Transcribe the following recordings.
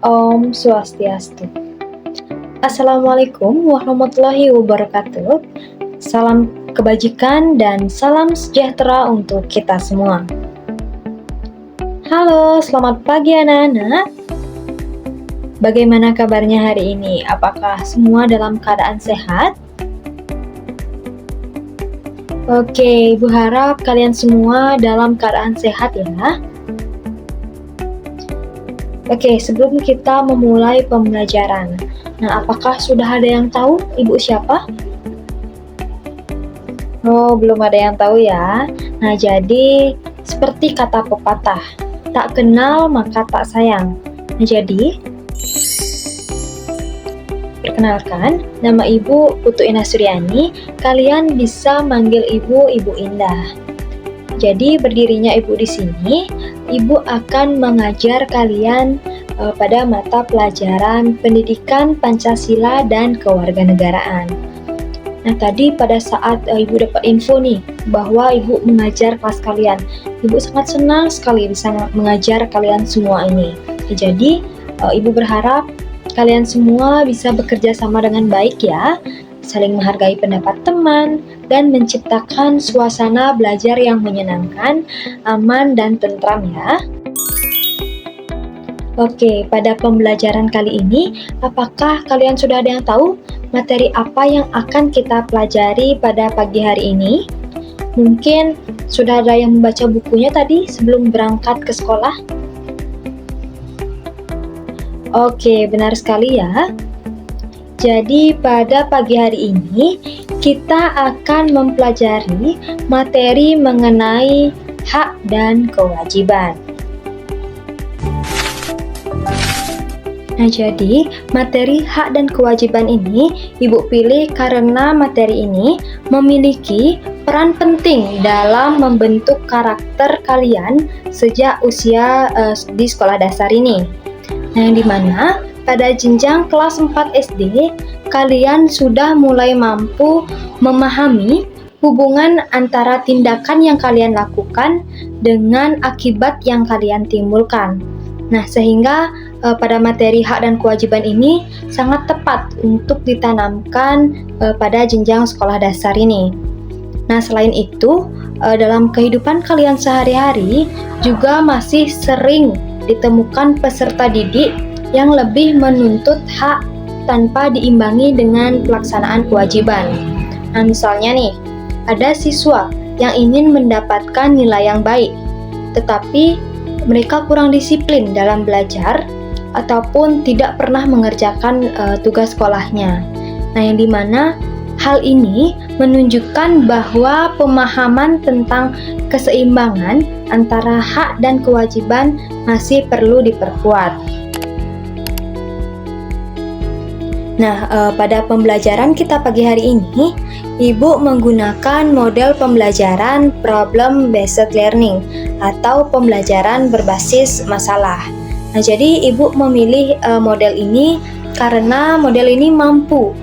Om Swastiastu. Assalamualaikum warahmatullahi wabarakatuh. Salam kebajikan dan salam sejahtera untuk kita semua. Halo, selamat pagi anak-anak. Bagaimana kabarnya hari ini? Apakah semua dalam keadaan sehat? Oke, Ibu harap kalian semua dalam keadaan sehat ya. Oke, sebelum kita memulai pembelajaran, apakah sudah ada yang tahu ibu siapa? Oh, belum ada yang tahu ya. Jadi seperti kata pepatah, tak kenal maka tak sayang. Jadi, perkenalkan, nama Ibu Putu Indah Suryani. Kalian bisa manggil Ibu Indah. Jadi berdirinya Ibu di sini, Ibu akan mengajar kalian pada mata pelajaran Pendidikan Pancasila dan Kewarganegaraan. Tadi pada saat Ibu dapat info nih bahwa Ibu mengajar kelas kalian, Ibu sangat senang sekali bisa mengajar kalian semua ini. Jadi Ibu berharap kalian semua bisa bekerja sama dengan baik ya, saling menghargai pendapat teman, dan menciptakan suasana belajar yang menyenangkan, aman, dan tentram ya. Oke, pada pembelajaran kali ini, apakah kalian sudah ada yang tahu materi apa yang akan kita pelajari pada pagi hari ini? Mungkin sudah ada yang membaca bukunya tadi sebelum berangkat ke sekolah? Oke, benar sekali ya. Jadi pada pagi hari ini kita akan mempelajari materi mengenai hak dan kewajiban. Jadi materi hak dan kewajiban ini Ibu pilih karena materi ini memiliki peran penting dalam membentuk karakter kalian sejak usia di sekolah dasar ini. Yang dimana pada jenjang kelas 4 SD, kalian sudah mulai mampu memahami hubungan antara tindakan yang kalian lakukan dengan akibat yang kalian timbulkan. Sehingga pada materi hak dan kewajiban ini sangat tepat untuk ditanamkan pada jenjang sekolah dasar ini. Selain itu, dalam kehidupan kalian sehari-hari juga masih sering ditemukan peserta didik yang lebih menuntut hak tanpa diimbangi dengan pelaksanaan kewajiban. Misalnya nih, ada siswa yang ingin mendapatkan nilai yang baik, tetapi mereka kurang disiplin dalam belajar ataupun tidak pernah mengerjakan tugas sekolahnya. Yang dimana hal ini menunjukkan bahwa pemahaman tentang keseimbangan antara hak dan kewajiban masih perlu diperkuat. Pada pembelajaran kita pagi hari ini, Ibu menggunakan model pembelajaran problem based learning atau pembelajaran berbasis masalah. Jadi Ibu memilih model ini karena model ini mampu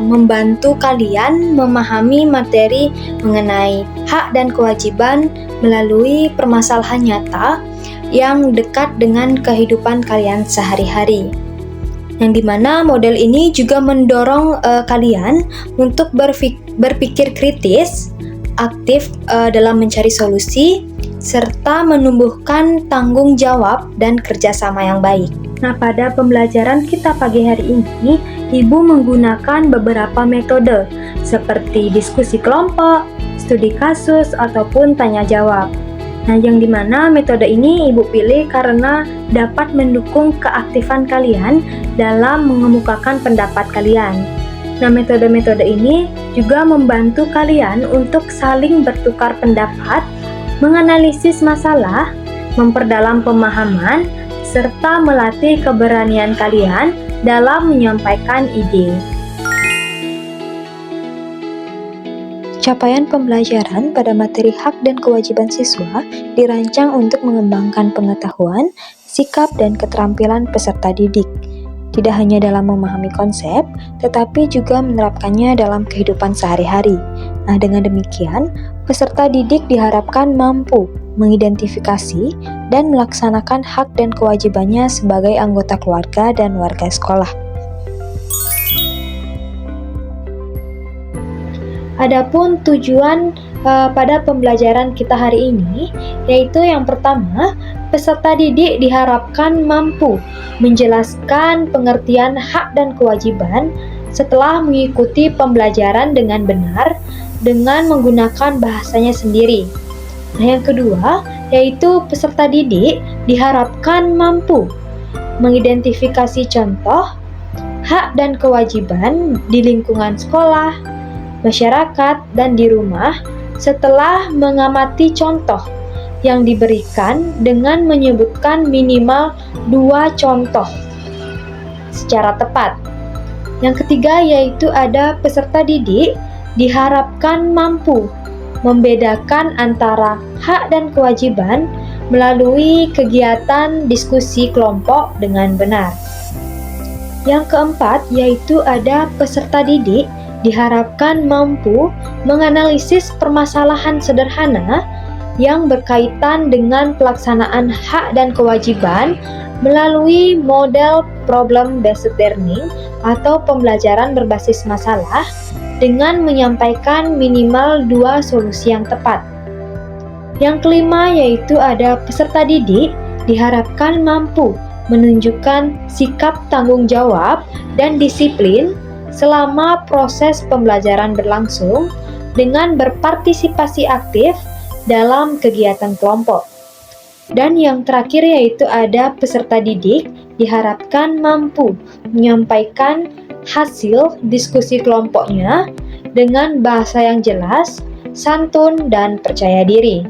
membantu kalian memahami materi mengenai hak dan kewajiban melalui permasalahan nyata yang dekat dengan kehidupan kalian sehari-hari. Yang dimana model ini juga mendorong kalian untuk berpikir kritis, aktif dalam mencari solusi, serta menumbuhkan tanggung jawab dan kerjasama yang baik. Pada pembelajaran kita pagi hari ini, Ibu menggunakan beberapa metode seperti diskusi kelompok, studi kasus, ataupun tanya jawab. Yang dimana metode ini Ibu pilih karena dapat mendukung keaktifan kalian dalam mengemukakan pendapat kalian. Metode-metode ini juga membantu kalian untuk saling bertukar pendapat, menganalisis masalah, memperdalam pemahaman, serta melatih keberanian kalian dalam menyampaikan ide. Capaian pembelajaran pada materi hak dan kewajiban siswa dirancang untuk mengembangkan pengetahuan, sikap, dan keterampilan peserta didik. Tidak hanya dalam memahami konsep, tetapi juga menerapkannya dalam kehidupan sehari-hari. Dengan demikian, peserta didik diharapkan mampu mengidentifikasi, dan melaksanakan hak dan kewajibannya sebagai anggota keluarga dan warga sekolah. Adapun tujuan pada pembelajaran kita hari ini, yaitu yang pertama, peserta didik diharapkan mampu menjelaskan pengertian hak dan kewajiban setelah mengikuti pembelajaran dengan benar dengan menggunakan bahasanya sendiri. Nah, yang kedua, yaitu peserta didik diharapkan mampu mengidentifikasi contoh hak dan kewajiban di lingkungan sekolah, masyarakat, dan di rumah setelah mengamati contoh yang diberikan dengan menyebutkan minimal 2 contoh secara tepat. Yang ketiga, yaitu ada peserta didik diharapkan mampu membedakan antara hak dan kewajiban melalui kegiatan diskusi kelompok dengan benar. Yang keempat, yaitu ada peserta didik diharapkan mampu menganalisis permasalahan sederhana yang berkaitan dengan pelaksanaan hak dan kewajiban melalui model problem-based learning atau pembelajaran berbasis masalah dengan menyampaikan minimal 2 solusi yang tepat. Yang kelima, yaitu ada peserta didik diharapkan mampu menunjukkan sikap tanggung jawab dan disiplin selama proses pembelajaran berlangsung dengan berpartisipasi aktif dalam kegiatan kelompok. Dan yang terakhir, yaitu ada peserta didik diharapkan mampu menyampaikan hasil diskusi kelompoknya dengan bahasa yang jelas, santun, dan percaya diri.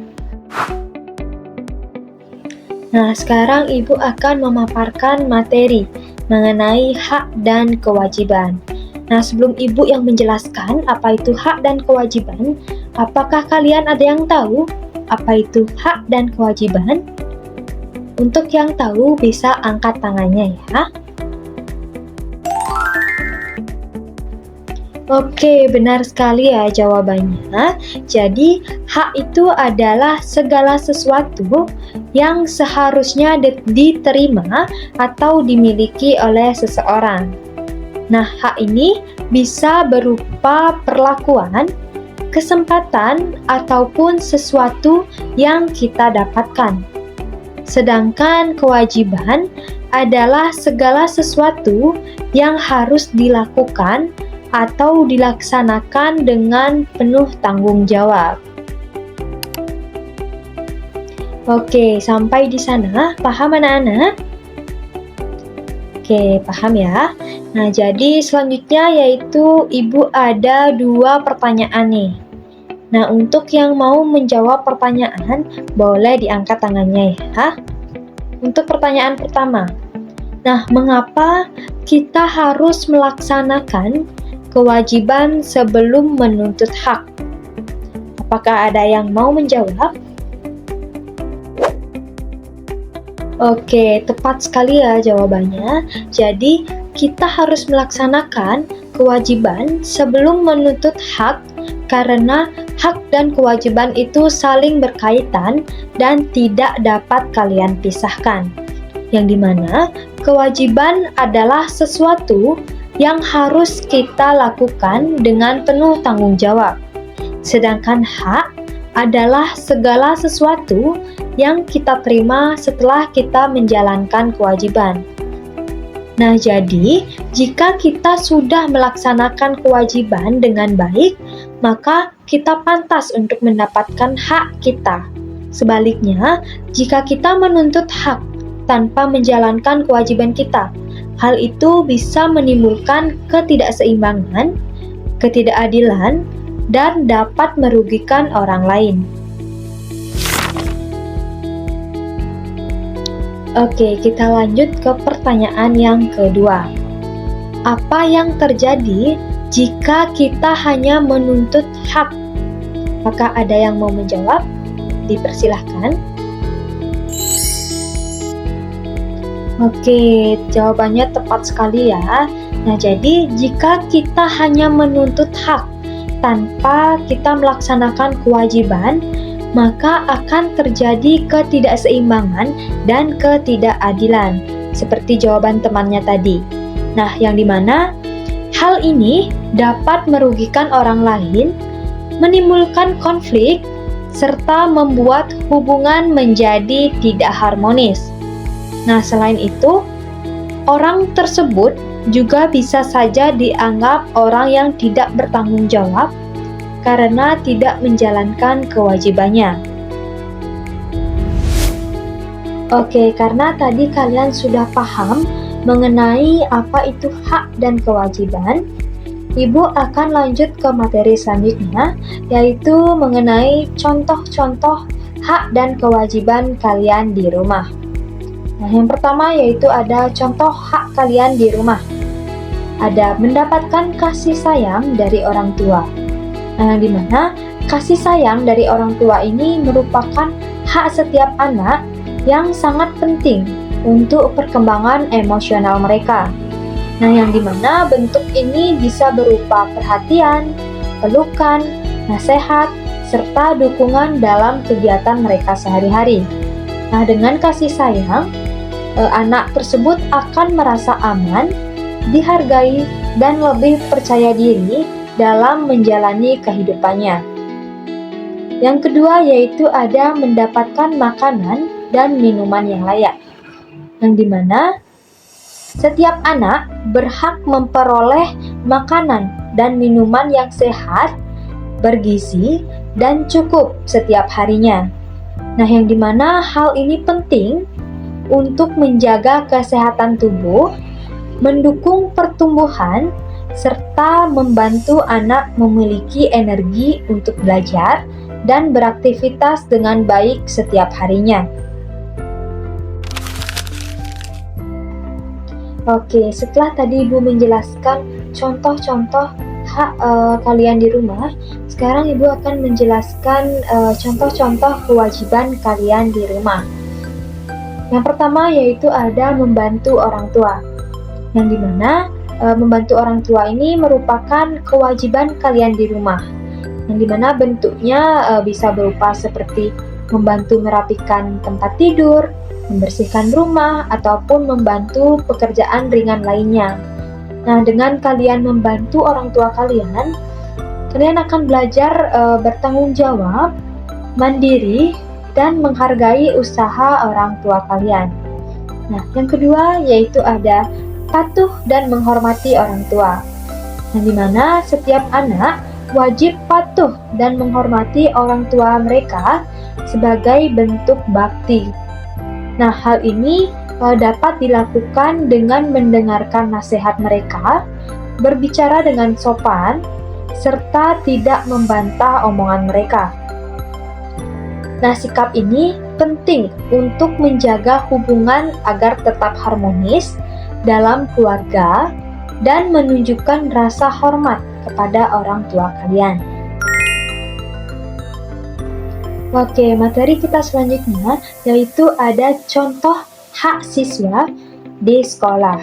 Nah, sekarang Ibu akan memaparkan materi mengenai hak dan kewajiban. Nah, sebelum Ibu yang menjelaskan apa itu hak dan kewajiban, apakah kalian ada yang tahu apa itu hak dan kewajiban? Untuk yang tahu bisa angkat tangannya ya. Oke, benar sekali ya jawabannya. Jadi, hak itu adalah segala sesuatu yang seharusnya diterima atau dimiliki oleh seseorang. Nah, hak ini bisa berupa perlakuan, kesempatan, ataupun sesuatu yang kita dapatkan. Sedangkan kewajiban adalah segala sesuatu yang harus dilakukan atau dilaksanakan dengan penuh tanggung jawab. Oke, sampai di sana paham anak-anak? Oke, paham ya? Nah, jadi selanjutnya yaitu Ibu ada 2 pertanyaan nih. Nah, untuk yang mau menjawab pertanyaan, boleh diangkat tangannya ya. Untuk pertanyaan pertama, nah, mengapa kita harus melaksanakan kewajiban sebelum menuntut hak? Apakah ada yang mau menjawab? Oke, tepat sekali ya jawabannya. Jadi, kita harus melaksanakan kewajiban sebelum menuntut hak karena hak dan kewajiban itu saling berkaitan dan tidak dapat kalian pisahkan. Yang dimana kewajiban adalah sesuatu yang harus kita lakukan dengan penuh tanggung jawab. Sedangkan hak adalah segala sesuatu yang kita terima setelah kita menjalankan kewajiban. Nah, jadi jika kita sudah melaksanakan kewajiban dengan baik, maka kita pantas untuk mendapatkan hak kita. Sebaliknya, jika kita menuntut hak tanpa menjalankan kewajiban kita, hal itu bisa menimbulkan ketidakseimbangan, ketidakadilan, dan dapat merugikan orang lain. Oke, kita lanjut ke pertanyaan yang kedua. Apa yang terjadi jika kita hanya menuntut hak? Apakah ada yang mau menjawab? Dipersilahkan. Oke, jawabannya tepat sekali ya. Nah, jadi jika kita hanya menuntut hak tanpa kita melaksanakan kewajiban, maka akan terjadi ketidakseimbangan dan ketidakadilan, seperti jawaban temannya tadi. Nah, yang dimana hal ini dapat merugikan orang lain, menimbulkan konflik, serta membuat hubungan menjadi tidak harmonis. Nah, selain itu, orang tersebut juga bisa saja dianggap orang yang tidak bertanggung jawab karena tidak menjalankan kewajibannya. Oke, karena tadi kalian sudah paham mengenai apa itu hak dan kewajiban, Ibu akan lanjut ke materi selanjutnya, yaitu mengenai contoh-contoh hak dan kewajiban kalian di rumah. Nah, yang pertama yaitu ada contoh hak kalian di rumah. Ada mendapatkan kasih sayang dari orang tua. Nah, yang dimana kasih sayang dari orang tua ini merupakan hak setiap anak yang sangat penting untuk perkembangan emosional mereka. Nah, yang dimana bentuk ini bisa berupa perhatian, pelukan, nasihat, serta dukungan dalam kegiatan mereka sehari-hari. Nah, dengan kasih sayang, anak tersebut akan merasa aman, dihargai, dan lebih percaya diri dalam menjalani kehidupannya. Yang kedua yaitu ada mendapatkan makanan dan minuman yang layak, yang dimana setiap anak berhak memperoleh makanan dan minuman yang sehat, bergizi, dan cukup setiap harinya. Nah, yang dimana hal ini penting untuk menjaga kesehatan tubuh, mendukung pertumbuhan, serta membantu anak memiliki energi untuk belajar dan beraktivitas dengan baik setiap harinya. Oke, setelah tadi Ibu menjelaskan contoh-contoh hak kalian di rumah, sekarang Ibu akan menjelaskan contoh-contoh kewajiban kalian di rumah. Yang pertama yaitu ada membantu orang tua, yang dimana membantu orang tua ini merupakan kewajiban kalian di rumah, yang dimana bentuknya bisa berupa seperti membantu merapikan tempat tidur, membersihkan rumah, ataupun membantu pekerjaan ringan lainnya. Nah, dengan kalian membantu orang tua kalian, kalian akan belajar bertanggung jawab, mandiri, dan menghargai usaha orang tua kalian. Nah, yang kedua yaitu ada patuh dan menghormati orang tua, yang dimana setiap anak wajib patuh dan menghormati orang tua mereka sebagai bentuk bakti. Nah, hal ini dapat dilakukan dengan mendengarkan nasihat mereka, berbicara dengan sopan, serta tidak membantah omongan mereka. Nah, sikap ini penting untuk menjaga hubungan agar tetap harmonis dalam keluarga dan menunjukkan rasa hormat kepada orang tua kalian. Oke, materi kita selanjutnya yaitu ada contoh hak siswa di sekolah.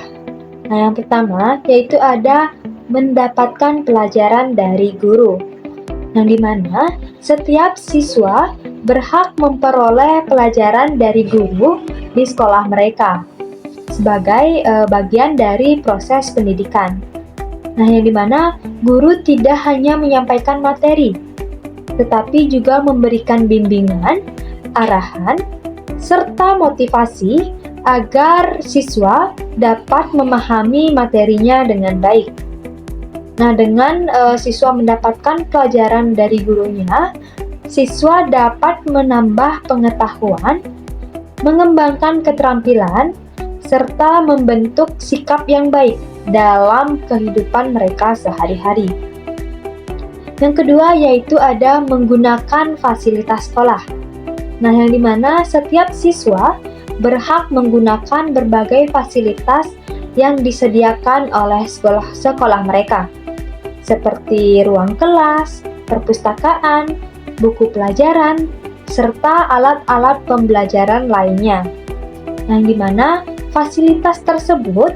Nah, yang pertama yaitu ada mendapatkan pelajaran dari guru, yang dimana setiap siswa berhak memperoleh pelajaran dari guru di sekolah mereka sebagai bagian dari proses pendidikan. Nah, yang dimana guru tidak hanya menyampaikan materi, tetapi juga memberikan bimbingan, arahan, serta motivasi agar siswa dapat memahami materinya dengan baik. Nah, dengan siswa mendapatkan pelajaran dari gurunya, siswa dapat menambah pengetahuan, mengembangkan keterampilan, serta membentuk sikap yang baik dalam kehidupan mereka sehari-hari. Yang kedua yaitu ada menggunakan fasilitas sekolah. Nah, yang dimana setiap siswa berhak menggunakan berbagai fasilitas yang disediakan oleh sekolah mereka, seperti ruang kelas, perpustakaan, buku pelajaran, serta alat-alat pembelajaran lainnya. Yang dimana fasilitas tersebut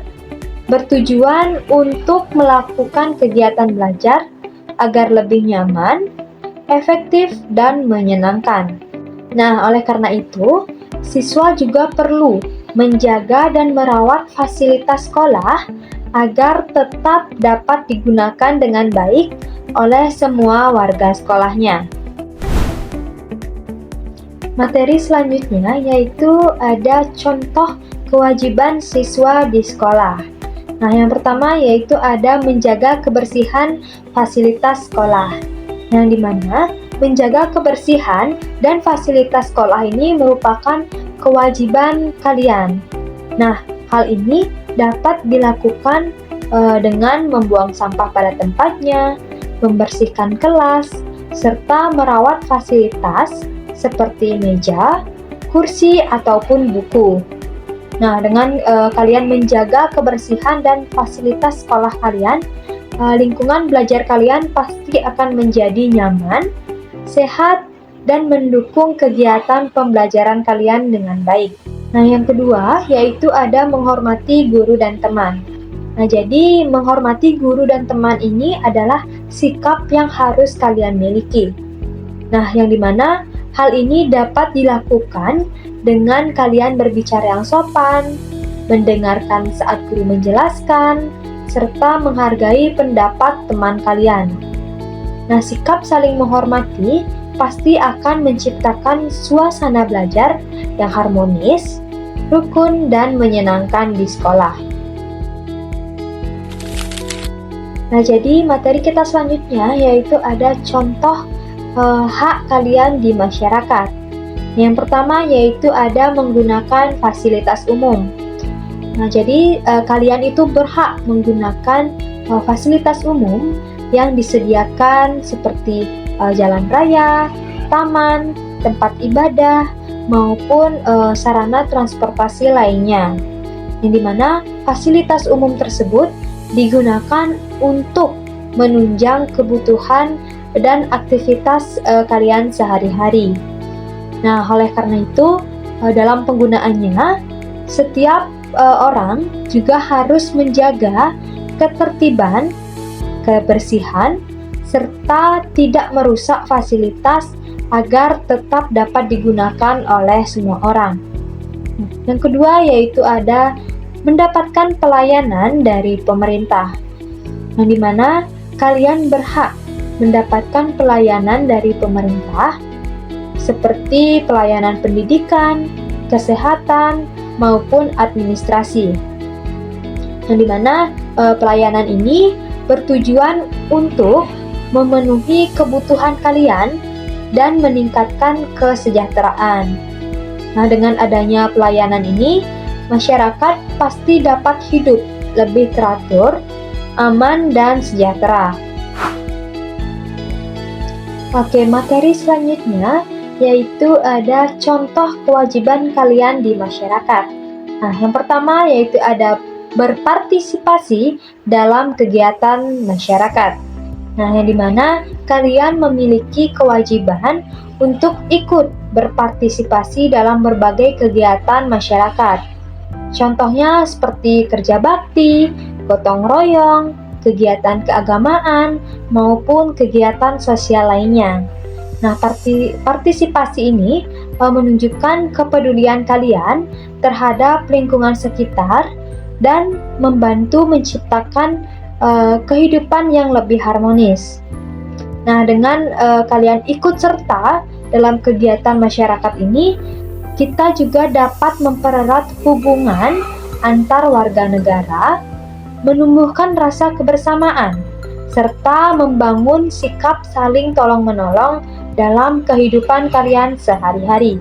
bertujuan untuk melakukan kegiatan belajar agar lebih nyaman, efektif, dan menyenangkan. Nah, oleh karena itu, siswa juga perlu menjaga dan merawat fasilitas sekolah agar tetap dapat digunakan dengan baik oleh semua warga sekolahnya. Materi selanjutnya yaitu ada contoh kewajiban siswa di sekolah. Nah, yang pertama yaitu ada menjaga kebersihan fasilitas sekolah. Yang dimana menjaga kebersihan dan fasilitas sekolah ini merupakan kewajiban kalian. Nah, hal ini dapat dilakukan dengan membuang sampah pada tempatnya, membersihkan kelas, serta merawat fasilitas seperti meja, kursi, ataupun buku. Nah, dengan kalian menjaga kebersihan dan fasilitas sekolah kalian, lingkungan belajar kalian pasti akan menjadi nyaman, sehat, dan mendukung kegiatan pembelajaran kalian dengan baik. Nah, yang kedua yaitu ada menghormati guru dan teman. Nah, jadi menghormati guru dan teman ini adalah sikap yang harus kalian miliki. Nah, yang dimana hal ini dapat dilakukan dengan kalian berbicara yang sopan, mendengarkan saat guru menjelaskan, serta menghargai pendapat teman kalian. Nah, sikap saling menghormati pasti akan menciptakan suasana belajar yang harmonis, rukun, dan menyenangkan di sekolah. Nah, jadi materi kita selanjutnya yaitu ada contoh hak kalian di masyarakat. Yang pertama yaitu ada menggunakan fasilitas umum. Nah, jadi kalian itu berhak menggunakan fasilitas umum yang disediakan seperti jalan raya, taman, tempat ibadah, maupun sarana transportasi lainnya. Yang dimana fasilitas umum tersebut digunakan untuk menunjang kebutuhan dan aktivitas kalian sehari-hari. Nah, oleh karena itu, dalam penggunaannya, setiap orang juga harus menjaga ketertiban, kebersihan, serta tidak merusak fasilitas agar tetap dapat digunakan oleh semua orang. Yang kedua yaitu ada mendapatkan pelayanan dari pemerintah, yang dimana kalian berhak mendapatkan pelayanan dari pemerintah seperti pelayanan pendidikan, kesehatan, maupun administrasi. Yang dimana pelayanan ini bertujuan untuk memenuhi kebutuhan kalian dan meningkatkan kesejahteraan. Nah, dengan adanya pelayanan ini, masyarakat pasti dapat hidup lebih teratur, aman, dan sejahtera. Oke, materi selanjutnya yaitu ada contoh kewajiban kalian di masyarakat. Nah, yang pertama yaitu ada berpartisipasi dalam kegiatan masyarakat. Nah, yang dimana kalian memiliki kewajiban untuk ikut berpartisipasi dalam berbagai kegiatan masyarakat. Contohnya seperti kerja bakti, gotong royong, kegiatan keagamaan, maupun kegiatan sosial lainnya. Nah, partisipasi ini menunjukkan kepedulian kalian terhadap lingkungan sekitar dan membantu menciptakan kehidupan yang lebih harmonis. Nah, dengan kalian ikut serta dalam kegiatan masyarakat ini, kita juga dapat mempererat hubungan antar warga negara, menumbuhkan rasa kebersamaan, serta membangun sikap saling tolong-menolong dalam kehidupan kalian sehari-hari.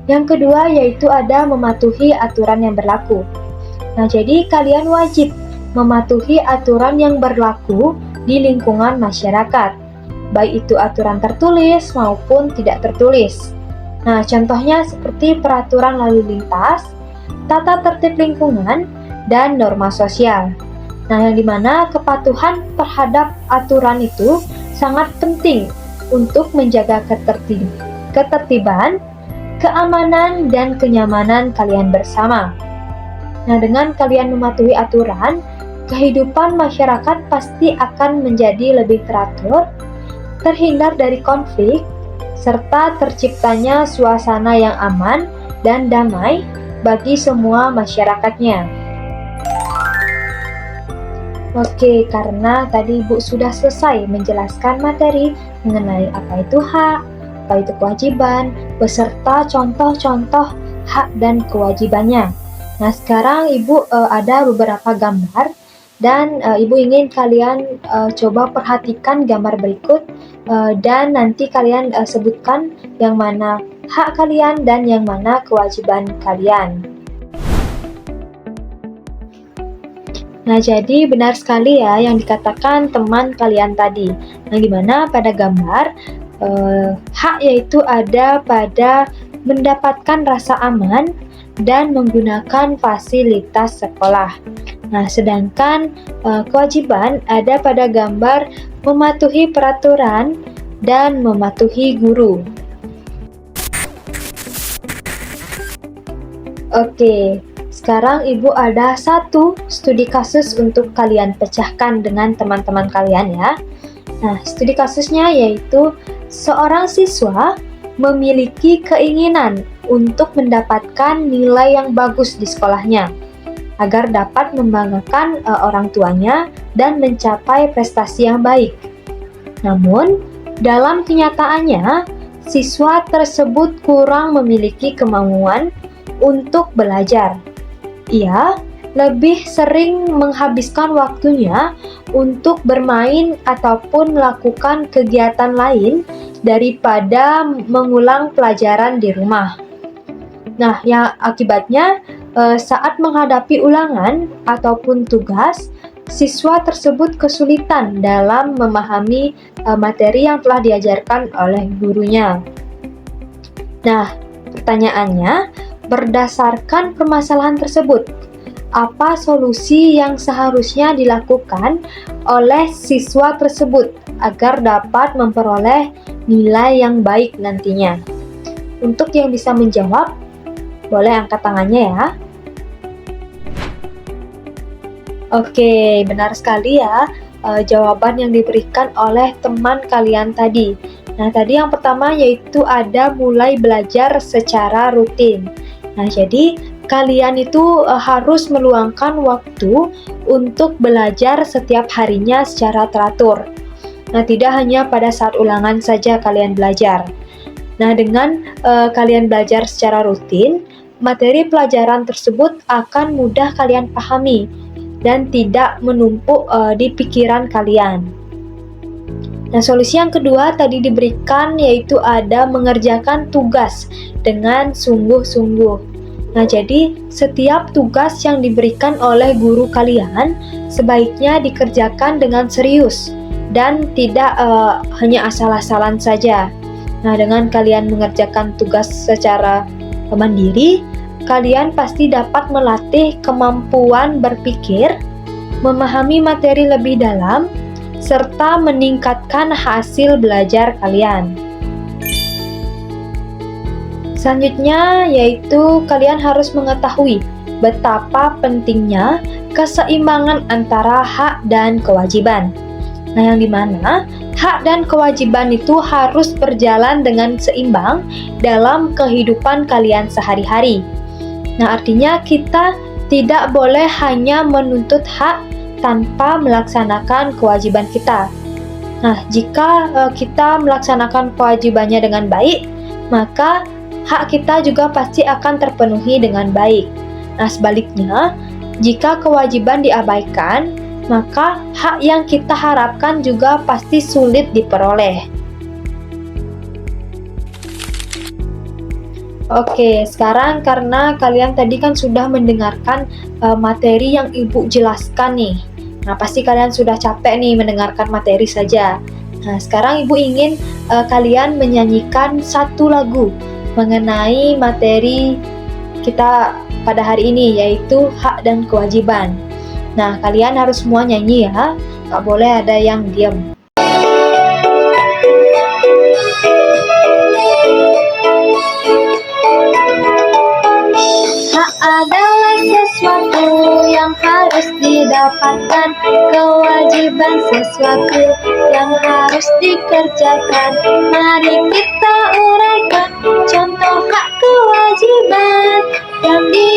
Yang kedua yaitu ada mematuhi aturan yang berlaku. Nah, jadi kalian wajib mematuhi aturan yang berlaku di lingkungan masyarakat, baik itu aturan tertulis maupun tidak tertulis. Nah, contohnya seperti peraturan lalu lintas, tata tertib lingkungan, dan norma sosial. Nah, yang dimana kepatuhan terhadap aturan itu sangat penting untuk menjaga ketertiban, keamanan, dan kenyamanan kalian bersama. Nah, dengan kalian mematuhi aturan, kehidupan masyarakat pasti akan menjadi lebih teratur, terhindar dari konflik, serta terciptanya suasana yang aman dan damai bagi semua masyarakatnya. Oke, karena tadi Ibu sudah selesai menjelaskan materi mengenai apa itu hak, apa itu kewajiban, beserta contoh-contoh hak dan kewajibannya. Nah, sekarang Ibu ada beberapa gambar dan Ibu ingin kalian coba perhatikan gambar berikut dan nanti kalian sebutkan yang mana hak kalian dan yang mana kewajiban kalian. Nah, jadi benar sekali ya yang dikatakan teman kalian tadi. Nah, dimana pada gambar hak yaitu ada pada mendapatkan rasa aman dan menggunakan fasilitas sekolah. Nah, sedangkan kewajiban ada pada gambar mematuhi peraturan dan mematuhi guru. Oke, sekarang Ibu ada satu studi kasus untuk kalian pecahkan dengan teman-teman kalian ya. Nah, studi kasusnya yaitu seorang siswa memiliki keinginan untuk mendapatkan nilai yang bagus di sekolahnya agar dapat membanggakan orang tuanya dan mencapai prestasi yang baik. Namun, dalam kenyataannya, siswa tersebut kurang memiliki kemampuan untuk belajar. Ia lebih sering menghabiskan waktunya untuk bermain ataupun melakukan kegiatan lain daripada mengulang pelajaran di rumah. Nah, yang akibatnya saat menghadapi ulangan ataupun tugas, siswa tersebut kesulitan dalam memahami materi yang telah diajarkan oleh gurunya. Nah, pertanyaannya, berdasarkan permasalahan tersebut, apa solusi yang seharusnya dilakukan oleh siswa tersebut agar dapat memperoleh nilai yang baik nantinya? Untuk yang bisa menjawab, boleh angkat tangannya ya. Oke, benar sekali ya jawaban yang diberikan oleh teman kalian tadi. Nah, tadi yang pertama yaitu ada mulai belajar secara rutin. Nah, jadi kalian itu harus meluangkan waktu untuk belajar setiap harinya secara teratur. Nah, tidak hanya pada saat ulangan saja kalian belajar. Nah, dengan kalian belajar secara rutin, materi pelajaran tersebut akan mudah kalian pahami dan tidak menumpuk di pikiran kalian. Nah, solusi yang kedua tadi diberikan yaitu ada mengerjakan tugas dengan sungguh-sungguh. Nah, jadi setiap tugas yang diberikan oleh guru kalian sebaiknya dikerjakan dengan serius dan tidak hanya asal-asalan saja. Nah, dengan kalian mengerjakan tugas secara mandiri, kalian pasti dapat melatih kemampuan berpikir, memahami materi lebih dalam, serta meningkatkan hasil belajar kalian. Selanjutnya yaitu kalian harus mengetahui betapa pentingnya keseimbangan antara hak dan kewajiban. Nah, yang dimana hak dan kewajiban itu harus berjalan dengan seimbang dalam kehidupan kalian sehari-hari. Nah, artinya kita tidak boleh hanya menuntut hak tanpa melaksanakan kewajiban kita. Nah, jika kita melaksanakan kewajibannya dengan baik, maka hak kita juga pasti akan terpenuhi dengan baik. Nah, sebaliknya, jika kewajiban diabaikan, maka hak yang kita harapkan juga pasti sulit diperoleh. Oke, sekarang karena kalian tadi kan sudah mendengarkan materi yang Ibu jelaskan nih. Nah, pasti kalian sudah capek nih mendengarkan materi saja. Nah, sekarang Ibu ingin kalian menyanyikan satu lagu mengenai materi kita pada hari ini, yaitu hak dan kewajiban. Nah, kalian harus semua nyanyi ya, nggak boleh ada yang diam. Hak adalah sesuatu yang harus didapatkan, kewajiban sesuatu yang harus dikerjakan. Mari kita uraikan contoh hak kewajiban yang di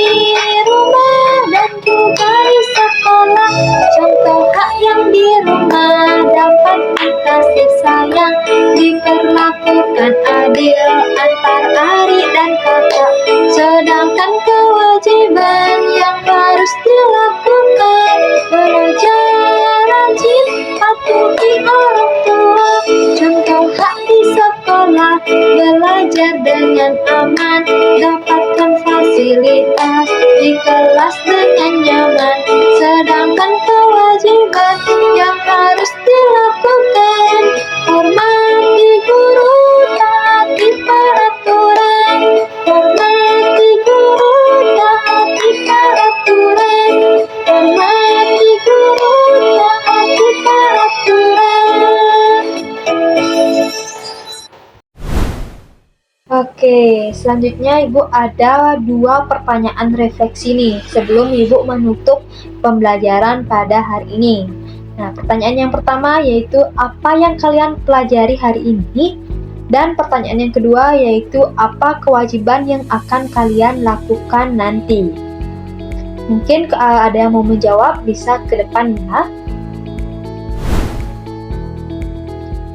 rumah dan juga di sekolah. Contoh hak yang di rumah dapat dikasih sayang, diperlakukan adil antar adik dan kakak. Sedangkan kewajiban yang harus dilakukan, belajar rajin, patuhi orang tua. Contoh hak di sekolah, belajar dengan aman, dapatkan fasilitas di kelas dengan nyaman. Sedangkan kewajiban yang harus dilakukan, hormati guru, taati peraturan. Hormati guru, taati peraturan. Hormati guru, taati peraturan. Oke, selanjutnya Ibu ada 2 pertanyaan refleksi nih sebelum Ibu menutup pembelajaran pada hari ini. Nah, pertanyaan yang pertama yaitu apa yang kalian pelajari hari ini? Dan pertanyaan yang kedua yaitu apa kewajiban yang akan kalian lakukan nanti? Mungkin ada yang mau menjawab, bisa ke depan ya.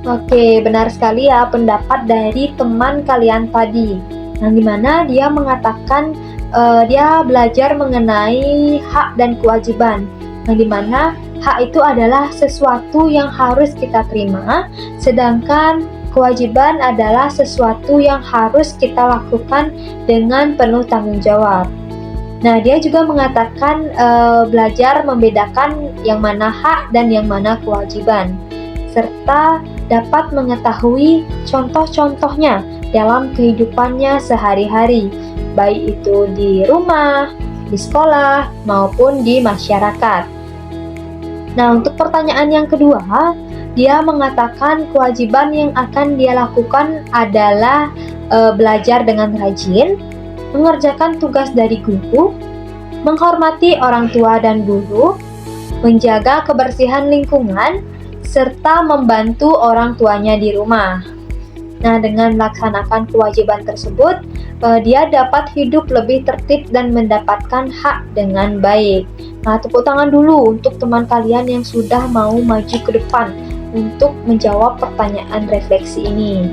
Oke, benar sekali ya pendapat dari teman kalian tadi. Yang dimana dia mengatakan dia belajar mengenai hak dan kewajiban. Yang dimana hak itu adalah sesuatu yang harus kita terima, sedangkan kewajiban adalah sesuatu yang harus kita lakukan dengan penuh tanggung jawab. Nah, dia juga mengatakan belajar membedakan yang mana hak dan yang mana kewajiban, serta dapat mengetahui contoh-contohnya dalam kehidupannya sehari-hari, baik itu di rumah, di sekolah, maupun di masyarakat. Nah, untuk pertanyaan yang kedua, dia mengatakan kewajiban yang akan dia lakukan adalah belajar dengan rajin, mengerjakan tugas dari guru, menghormati orang tua dan guru, menjaga kebersihan lingkungan, serta membantu orang tuanya di rumah. Nah, dengan melaksanakan kewajiban tersebut, dia dapat hidup lebih tertib dan mendapatkan hak dengan baik. Nah, tepuk tangan dulu untuk teman kalian yang sudah mau maju ke depan untuk menjawab pertanyaan refleksi ini.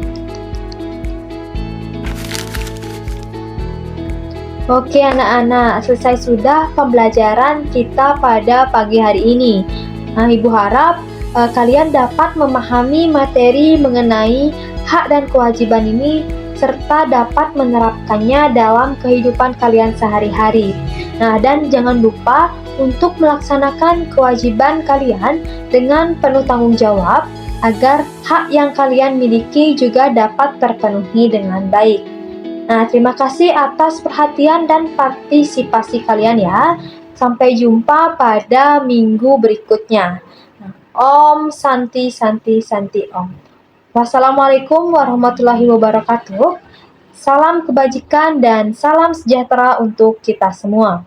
Oke anak-anak, selesai sudah pembelajaran kita pada pagi hari ini. Nah, Ibu harap kalian dapat memahami materi mengenai hak dan kewajiban ini serta dapat menerapkannya dalam kehidupan kalian sehari-hari. Nah, dan jangan lupa untuk melaksanakan kewajiban kalian dengan penuh tanggung jawab agar hak yang kalian miliki juga dapat terpenuhi dengan baik. Nah, terima kasih atas perhatian dan partisipasi kalian ya. Sampai jumpa pada minggu berikutnya. Om Santi Santi Santi Om. Wassalamualaikum warahmatullahi wabarakatuh. Salam kebajikan dan salam sejahtera untuk kita semua.